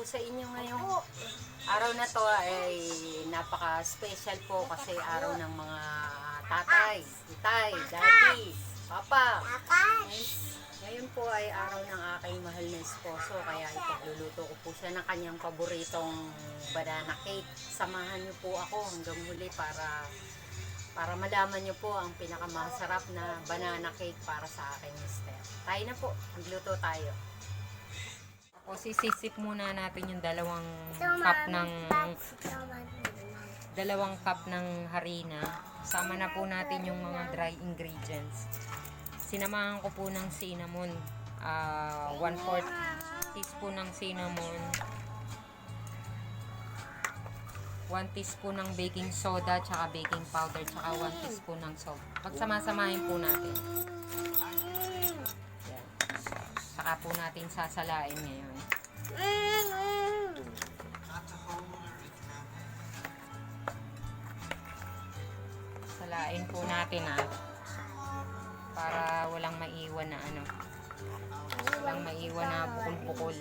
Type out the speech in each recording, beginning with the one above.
po sa inyo ngayong araw na to ay napaka-special po kasi araw ng mga tatay, itay, daddy, papa. Ngayon po ay araw ng aking mahal na esposo kaya ipagluluto ko po siya ng kanyang paboritong banana cake. Samahan niyo po ako hanggang huli para malaman niyo po ang pinakamasarap na banana cake para sa aking mister. Tayo na po, magluto tayo. O sisisip muna natin yung dalawang cup ng harina. Sama na po natin yung mga dry ingredients. Sinamahan ko po ng cinnamon, 1/4 teaspoon ng cinnamon, 1 teaspoon ng baking soda, tsaka baking powder, tsaka 1 teaspoon ng salt. Pagsama-samahin po natin. Yan. Saka po natin sasalain ngayon. Salain po natin para walang maiwan na walang maiwan na bukol-bukol.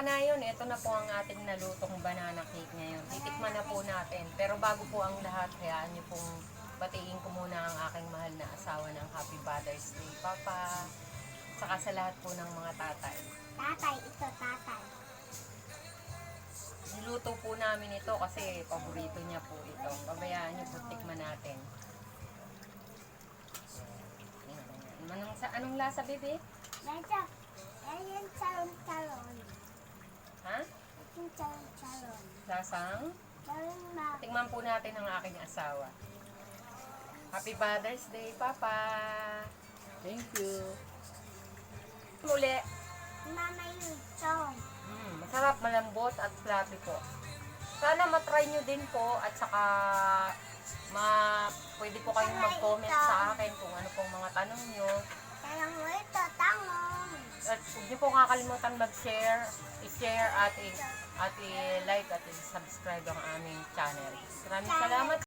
Kanayon, ito na po ang ating nalutong banana cake ngayon. Titikman na po natin. Pero bago po ang lahat, hayaan niyo pong batiin ko muna ang aking mahal na asawa ng Happy Father's Day, Papa. Saka sa lahat po ng mga tatay. Tatay, ito tatay. Niluto po namin ito kasi paborito niya po ito. Pabayaan niyo po, tikman natin. Anong lasa, bebe? Medyo, ayun, charon-charon. Ha? Yung charon-charon. Lasang? Charon na. Tingnan po natin ang aking asawa. Happy Father's Day, Papa! Thank you. Muli. Mama yung chong. Masarap, malambot at fluffy po. Sana matry nyo din po at saka pwede po kayong mag-comment sa akin kung ano pong mga tanong nyo. Tanong mo ito, tanong. At huwag nyo po kakalimutan mag-share, i-share at i-like at i-subscribe ang aming channel. Maraming salamat